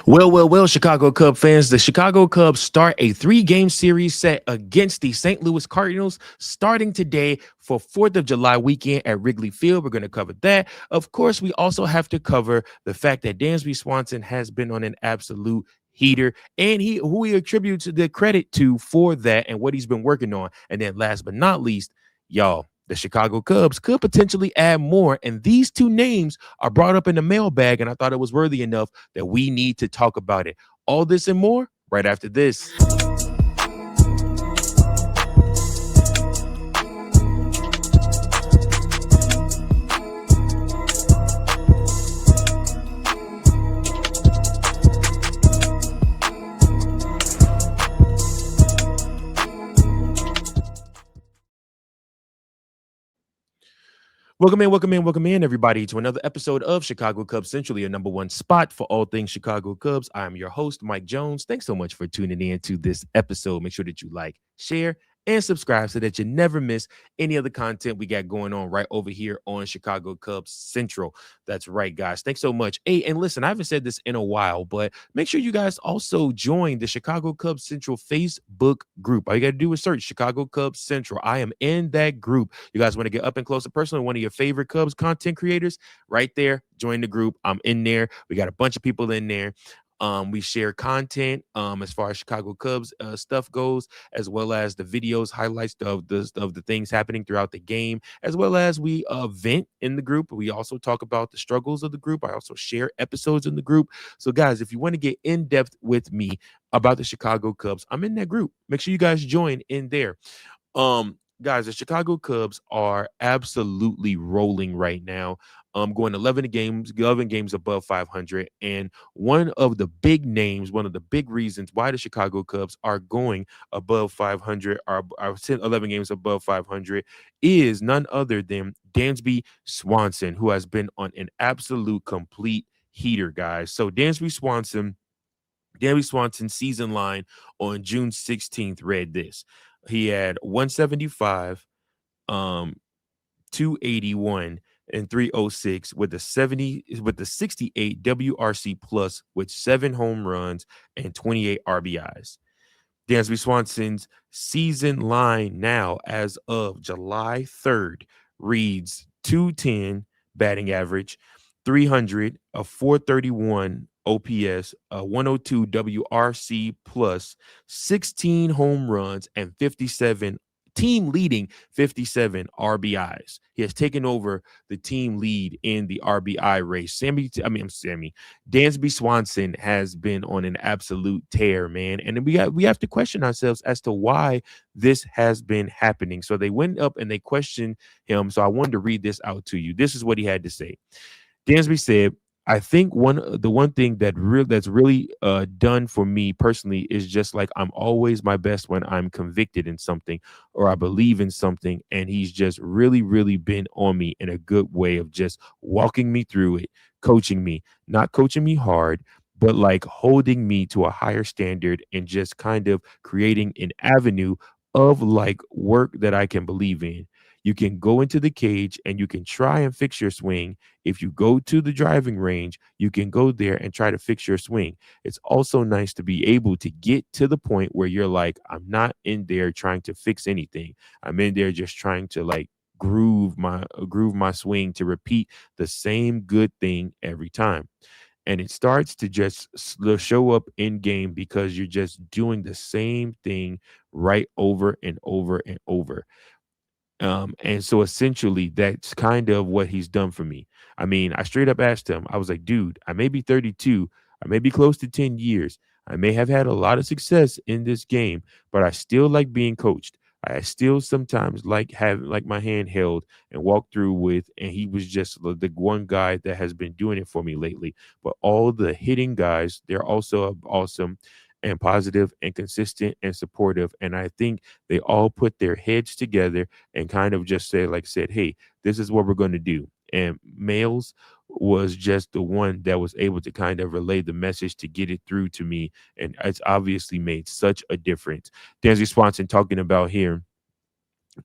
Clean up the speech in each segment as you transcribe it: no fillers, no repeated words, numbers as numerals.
Well, Chicago Cub fans. The Chicago Cubs start a three-game series set against the St. Louis Cardinals starting today for 4th of July weekend at Wrigley Field. We're going to cover that. Of course, we also have to cover the fact that Dansby Swanson has been on an absolute heater, and who he attributes the credit to for that and what he's been working on. And then last but not least, y'all, the Chicago Cubs could potentially add more. And these two names are brought up in the mailbag, and I thought it was worthy enough that we need to talk about it. All this and more right after this. Welcome in, everybody, to another episode of Chicago Cubs Central, your number one spot for all things Chicago Cubs. I'm your host, Mike Jones. Thanks so much for tuning in to this episode. Make sure that you like, share, and subscribe so that you never miss any of the content we got going on right over here on Chicago Cubs Central. That's right, guys. Thanks so much. Hey, and listen, I haven't said this in a while, but make sure you guys also join the Chicago Cubs Central Facebook group. All you got to do is search Chicago Cubs Central. I am in that group. You guys want to get up and close and personal with one of your favorite Cubs content creators? Right there, join the group. I'm in there. We got a bunch of people in there. We share content as far as Chicago Cubs stuff goes, as well as the videos, highlights of the things happening throughout the game, as well as we vent in the group. We also talk about the struggles of the group. I also share episodes in the group. So, guys, if you want to get in depth with me about the Chicago Cubs, I'm in that group. Make sure you guys join in there. Guys, the Chicago Cubs are absolutely rolling right now. Going 11 games above 500, and one of the big names, one of the big reasons why the Chicago Cubs are going above 500, are 11 games above 500, is none other than Dansby Swanson, who has been on an absolute complete heater, guys. So Dansby Swanson's season line on June 16th read this. He had 175, um, 281, and 306 with the 68 WRC plus with 7 home runs and 28 RBIs. Dansby Swanson's season line now, as of July 3rd, reads 210 batting average, 300, a 431 OPS, a 102 WRC plus, 16 home runs, and 57 team leading 57 RBIs. He has taken over the team lead in the RBI race. Dansby Swanson has been on an absolute tear, man. And we have to question ourselves as to why this has been happening. So they went up and they questioned him. So I wanted to read this out to you. This is what he had to say. Dansby said, I think the one thing that's really done for me personally is just like I'm always my best when I'm convicted in something or I believe in something, and he's just really, really been on me in a good way of just walking me through it, coaching me, not coaching me hard, but like holding me to a higher standard and just kind of creating an avenue of like work that I can believe in. You can go into the cage and you can try and fix your swing. If you go to the driving range, you can go there and try to fix your swing. It's also nice to be able to get to the point where you're like, I'm not in there trying to fix anything. I'm in there just trying to like groove my swing to repeat the same good thing every time. And it starts to just show up in game because you're just doing the same thing right over and over and over. And so essentially, that's kind of what he's done for me. I mean, I straight up asked him, I was like, dude, I may be 32, I may be close to 10 years. I may have had a lot of success in this game, but I still like being coached. I still sometimes like having like my hand held and walk through with, and he was just the one guy that has been doing it for me lately. But all the hitting guys, they're also awesome and positive and consistent and supportive. And I think they all put their heads together and kind of just said, hey, this is what we're going to do. And Males was just the one that was able to kind of relay the message to get it through to me. And it's obviously made such a difference. Dansby Swanson talking about here,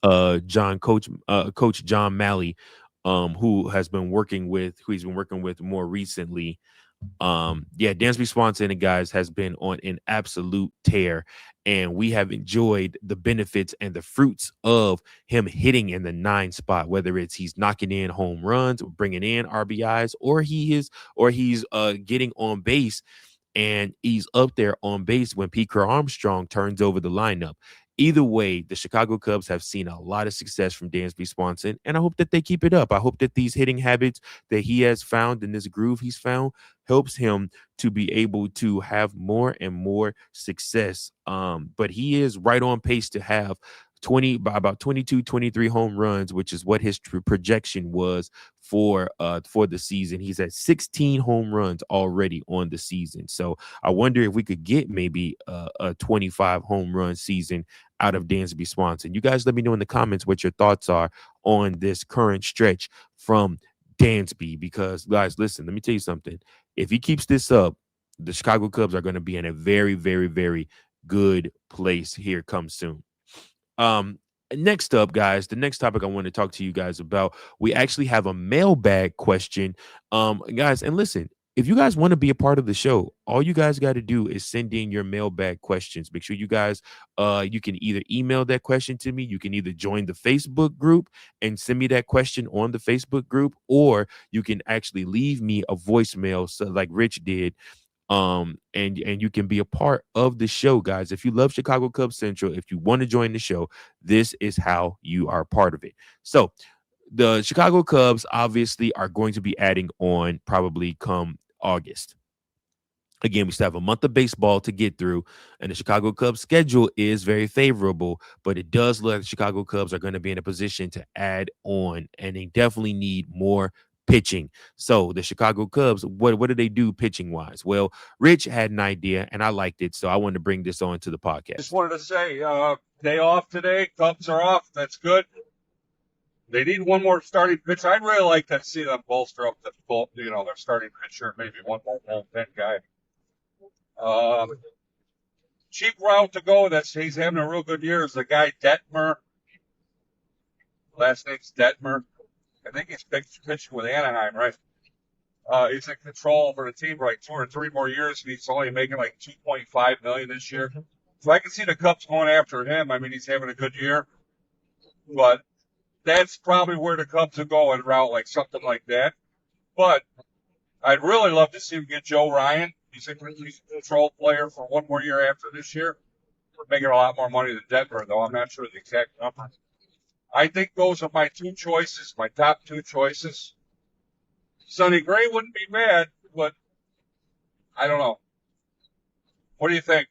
Coach John Malley, who he's been working with more recently. Yeah, Dansby Swanson and guys has been on an absolute tear, and we have enjoyed the benefits and the fruits of him hitting in the 9 spot, whether it's he's knocking in home runs, or bringing in RBIs, or he's getting on base, and he's up there on base when Pete Armstrong turns over the lineup. Either way, the Chicago Cubs have seen a lot of success from Dansby Swanson, and I hope that they keep it up. I hope that these hitting habits that he has found in this groove he's found helps him to be able to have more and more success. But he is right on pace to have 20 by about 22 23 home runs, which is what his projection was for the season. He's at 16 home runs already on the season. So I wonder if we could get maybe a 25 home run season out of Dansby Swanson. You guys let me know in the comments what your thoughts are on this current stretch from Dansby, because guys, listen, let me tell you something. If he keeps this up, the Chicago Cubs are going to be in a very, very, very good place here come soon. Um, Next up, guys, the next topic I want to talk to you guys about, we actually have a mailbag question. Guys, and listen, if you guys want to be a part of the show, all you guys got to do is send in your mailbag questions. Make sure you guys you can either email that question to me, you can either join the Facebook group and send me that question on the Facebook group, or you can actually leave me a voicemail, so like Rich did, and you can be a part of the show, guys. If you love Chicago Cubs Central, if you want to join the show, this is how you are part of it. So the Chicago Cubs obviously are going to be adding on probably come August. Again, we still have a month of baseball to get through, and the Chicago Cubs schedule is very favorable, but it does look like the Chicago Cubs are going to be in a position to add on, and they definitely need more pitching. So the Chicago Cubs, what do they do pitching wise? Well, Rich had an idea, and I liked it, so I wanted to bring this on to the Just podcast. wanted to say, day off today. Cubs are off. That's good. They need one more starting pitcher. I'd really like to see them bolster up their starting pitcher, maybe one more bullpen guy. Um, Cheap route to go. He's having a real good year. Is the guy Detmer. Last name's Detmer. I think he's pitching with Anaheim, right? He's in control for the team for like 2 or 3 more years, and he's only making like $2.5 million this year. So I can see the Cubs going after him. I mean, he's having a good year, but that's probably where the Cubs will go, en route like something like that. But I'd really love to see him get Joe Ryan. He's a control player for one more year after this year. We're making a lot more money than Denver, though. I'm not sure the exact number. I think those are my two choices, my top two choices. Sonny Gray wouldn't be mad, but I don't know. What do you think?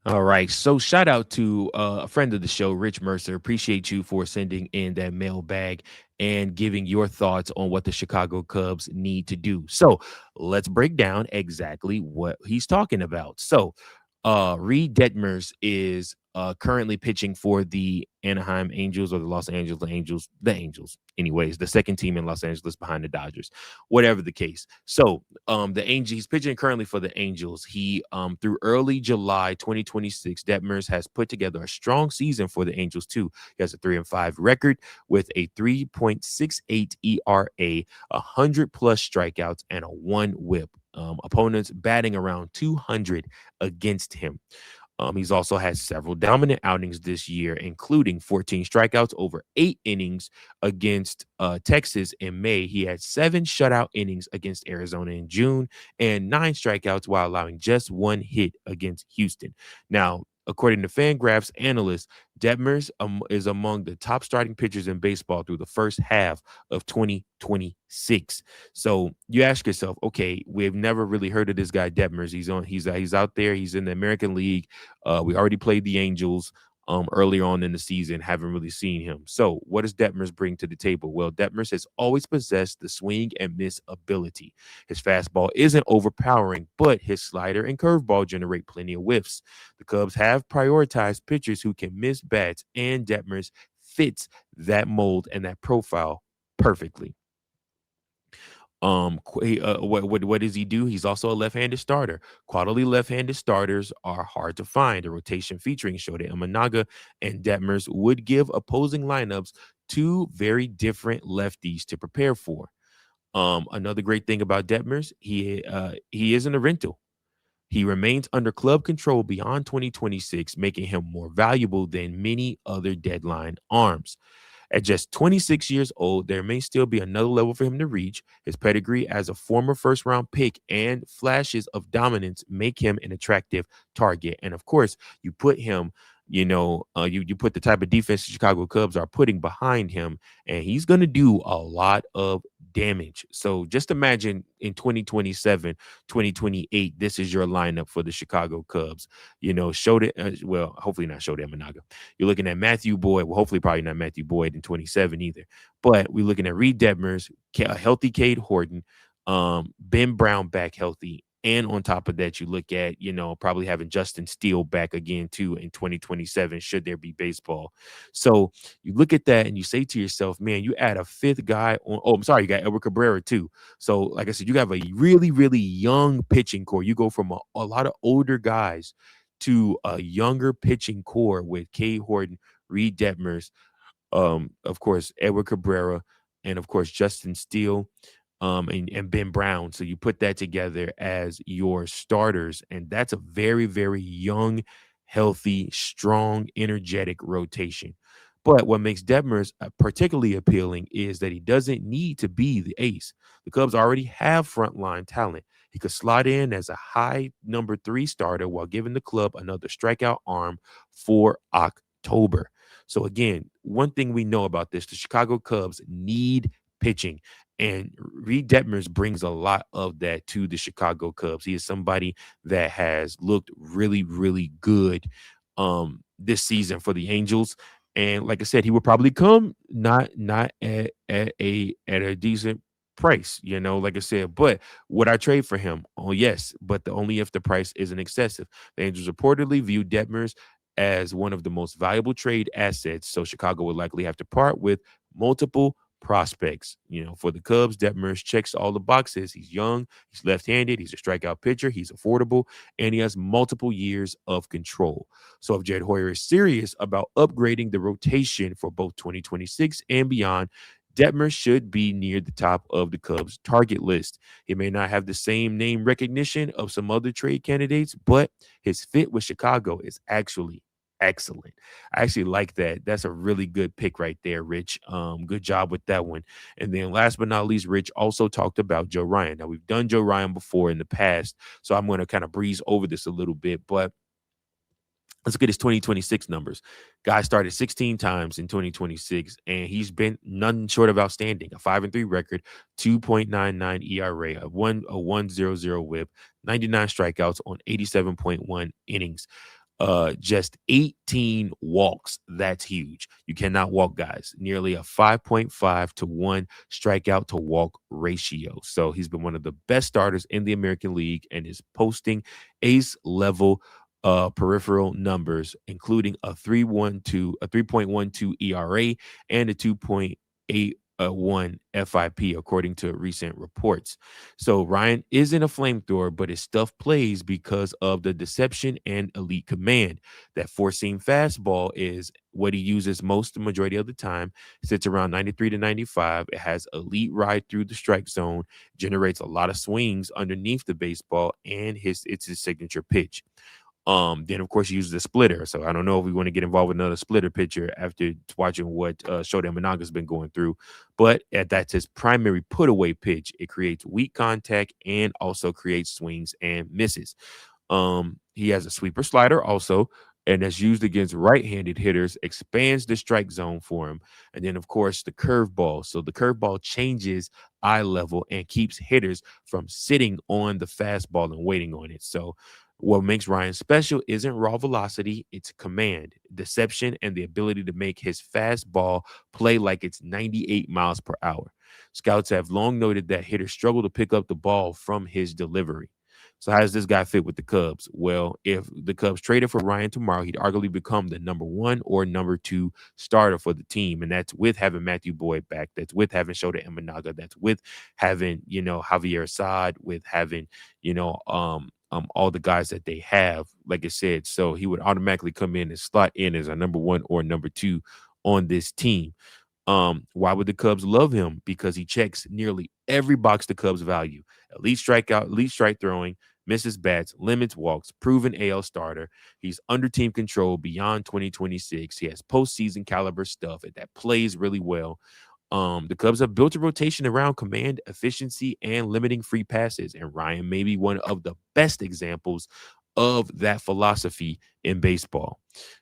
All right. So shout out to a friend of the show, Rich Mercer. Appreciate you for sending in that mailbag and giving your thoughts on what the Chicago Cubs need to do. So let's break down exactly what he's talking about. So Reid Detmers is currently pitching for the Anaheim Angels, or the Los Angeles Angels, the Angels. Anyways, the second team in Los Angeles behind the Dodgers, whatever the case. So the Angels, he's pitching currently for the Angels. He through early July 2026, Detmers has put together a strong season for the Angels too. He has a 3-5 record with a 3.68 ERA, 100 plus strikeouts, and a 1 WHIP. Opponents batting around 200 against him. He's also had several dominant outings this year, including 14 strikeouts over 8 innings against Texas in May. He had 7 shutout innings against Arizona in June, and 9 strikeouts while allowing just 1 hit against Houston. Now, according to Fangraphs analysts, Detmers is among the top starting pitchers in baseball through the first half of 2026. So you ask yourself, okay, we've never really heard of this guy Detmers. He's out there. He's in the American League. We already played the Angels earlier on in the season, haven't really seen him. So what does Detmers bring to the table? Well, Detmers has always possessed the swing and miss ability. His fastball isn't overpowering, but his slider and curveball generate plenty of whiffs. The Cubs have prioritized pitchers who can miss bats, and Detmers fits that mold and that profile perfectly. What does he do? He's also a left-handed starter. Quality left-handed starters are hard to find. A rotation featuring Shota Imanaga and Detmers would give opposing lineups two very different lefties to prepare for. Another great thing about Detmers, he isn't a rental. He remains under club control beyond 2026, making him more valuable than many other deadline arms. At just 26 years old, there may still be another level for him to reach. His pedigree as a former first round pick and flashes of dominance make him an attractive target. And of course, you put him, you put the type of defense the Chicago Cubs are putting behind him, and he's going to do a lot of damage. So just imagine in 2027, 2028, this is your lineup for the Chicago Cubs. Hopefully not Shota Imanaga. You're looking at Matthew Boyd. Well, hopefully, probably not Matthew Boyd in 27 either. But we're looking at Reid Detmers, a healthy Cade Horton, Ben Brown back healthy. And on top of that, you look at, probably having Justin Steele back again, too, in 2027, should there be baseball. So you look at that and you say to yourself, man, you add a fifth guy on. Oh, I'm sorry, you got Edward Cabrera, too. So, like I said, you have a really, really young pitching core. You go from a lot of older guys to a younger pitching core with Cade Horton, Reid Detmers, of course, Edward Cabrera, and of course, Justin Steele, and Ben Brown. So you put that together as your starters, and that's a very, very young, healthy, strong, energetic rotation. But what makes Detmers particularly appealing is that he doesn't need to be the ace. The Cubs already have frontline talent. He could slot in as a high number 3 starter while giving the club another strikeout arm for October. So again, one thing we know about this, the Chicago Cubs need pitching. And Reid Detmers brings a lot of that to the Chicago Cubs. He is somebody that has looked really, really good this season for the Angels. And like I said, he will probably come not at a decent price, like I said. But would I trade for him? Oh, yes, but only if the price isn't excessive. The Angels reportedly view Detmers as one of the most valuable trade assets. So Chicago would likely have to part with multiple prospects. For the Cubs, Detmers checks all the boxes. He's young, he's left-handed, he's a strikeout pitcher, he's affordable, and he has multiple years of control. So if Jed Hoyer is serious about upgrading the rotation for both 2026 and beyond, Detmer should be near the top of the Cubs' target list. He may not have the same name recognition of some other trade candidates, but his fit with Chicago is actually excellent. I actually like that. That's a really good pick right there, Rich. Good job with that one. And then last but not least, Rich also talked about Joe Ryan. Now, we've done Joe Ryan before in the past, so I'm going to kind of breeze over this a little bit, but let's look at his 2026 numbers. Guy started 16 times in 2026, and he's been none short of outstanding. A 5-3 record, 2.99 ERA, a 1.00 WHIP, 99 strikeouts on 87.1 innings. Just 18 walks. That's huge. You cannot walk, guys. Nearly a 5.5 to 1 strikeout to walk ratio. So he's been one of the best starters in the American League and is posting ace level peripheral numbers, including a 3.12 ERA and a 2.81 FIP, according to recent reports. So Ryan isn't a flamethrower, but his stuff plays because of the deception and elite command. That four-seam fastball is what he uses most the majority of the time. Sits around 93 to 95. It has elite ride through the strike zone, generates a lot of swings underneath the baseball, and it's his signature pitch. Then of course he uses a splitter. So I don't know if we want to get involved with another splitter pitcher after watching what Shota Imanaga's been going through, but that's his primary put away pitch. It creates weak contact and also creates swings and misses. He has a sweeper slider also, and that's used against right-handed hitters, expands the strike zone for him. And then, of course, the curveball. So the curveball changes eye level and keeps hitters from sitting on the fastball and waiting on it. So what makes Ryan special isn't raw velocity, it's command, deception, and the ability to make his fastball play like it's 98 miles per hour. Scouts have long noted that hitters struggle to pick up the ball from his delivery. So how does this guy fit with the Cubs? Well, if the Cubs traded for Ryan tomorrow, he'd arguably become the number 1 or number 2 starter for the team. And that's with having Matthew Boyd back. That's with having Shota Imanaga. That's with having, Javier Assad, with having, all the guys that they have, like I said. So he would automatically come in and slot in as a number 1 or number 2 on this team. Why would the Cubs love him? Because he checks nearly every box the Cubs value. Elite strikeout, elite strike throwing, misses bats, limits walks, proven AL starter. He's under team control beyond 2026. He has postseason caliber stuff that plays really well. The Cubs have built a rotation around command, efficiency, and limiting free passes. And Ryan may be one of the best examples of that philosophy in baseball.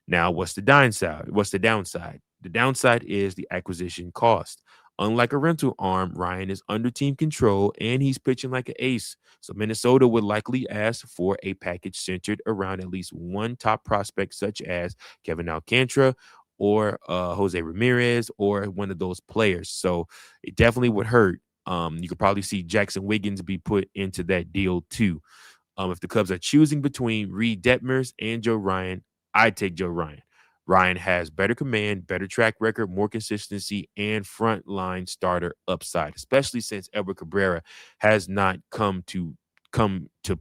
Now, what's the downside? What's the downside? The downside is the acquisition cost. Unlike a rental arm, Ryan is under team control and he's pitching like an ace. So Minnesota would likely ask for a package centered around at least one top prospect, such as Kevin Alcantara or Jose Ramirez or one of those players. So it definitely would hurt. You could probably see Jackson Wiggins be put into that deal too. If the Cubs are choosing between Reid Detmers and Joe Ryan, I'd take Joe Ryan. Ryan has better command, better track record, more consistency, and frontline starter upside, especially since Edward Cabrera has not come to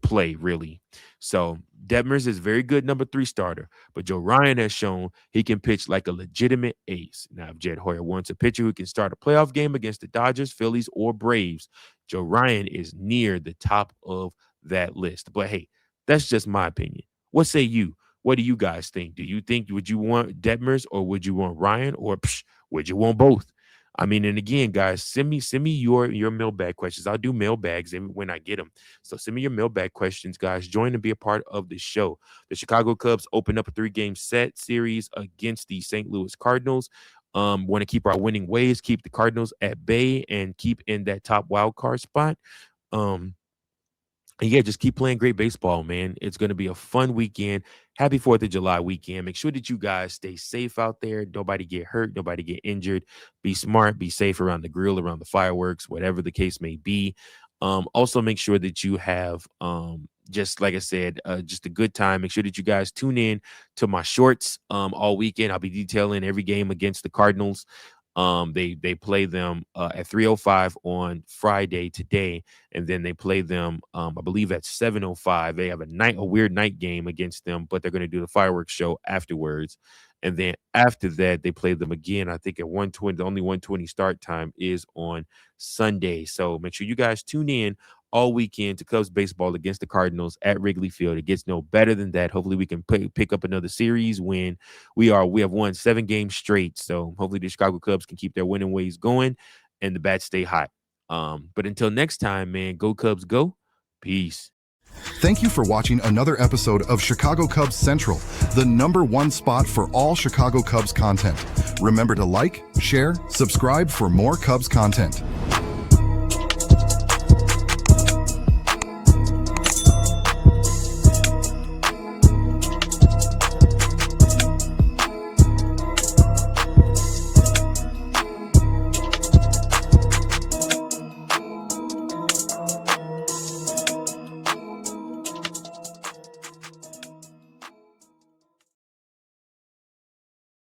play really. So Detmers is very good number 3 starter, but Joe Ryan has shown he can pitch like a legitimate ace. Now, if Jed Hoyer wants a pitcher who can start a playoff game against the Dodgers, Phillies, or Braves, Joe Ryan is near the top of that list. But hey, that's just my opinion. What say you? What do you guys think? Do you think would you want Detmers or would you want Ryan or would you want both? I mean, and again, guys, send me your mailbag questions. I'll do mailbags when I get them. So send me your mailbag questions, guys. Join and be a part of the show. The Chicago Cubs open up a 3-game set series against the St. Louis Cardinals. Want to keep our winning ways, keep the Cardinals at bay, and keep in that top wild card spot. Um, and yeah, just keep playing great baseball, man. It's going to be a fun weekend. Happy 4th of July weekend. Make sure that you guys stay safe out there. Nobody get hurt. Nobody get injured. Be smart. Be safe around the grill, around the fireworks, whatever the case may be. Also, make sure that you have, just like I said, just a good time. Make sure that you guys tune in to my shorts all weekend. I'll be detailing every game against the Cardinals. They play them at 3:05 on Friday today, and then they play them, I believe, at 7:05. They have a weird night game against them, but they're going to do the fireworks show afterwards. And then after that, they play them again. I think at 1:20. The only 1:20 start time is on Sunday. So make sure you guys tune in all weekend to Cubs baseball against the Cardinals at Wrigley Field. It gets no better than that. Hopefully, we can pick up another series win. We have won 7 games straight. So hopefully, the Chicago Cubs can keep their winning ways going and the bats stay hot. But until next time, man, go Cubs, go. Peace. Thank you for watching another episode of Chicago Cubs Central, the #1 spot for all Chicago Cubs content. Remember to like, share, subscribe for more Cubs content.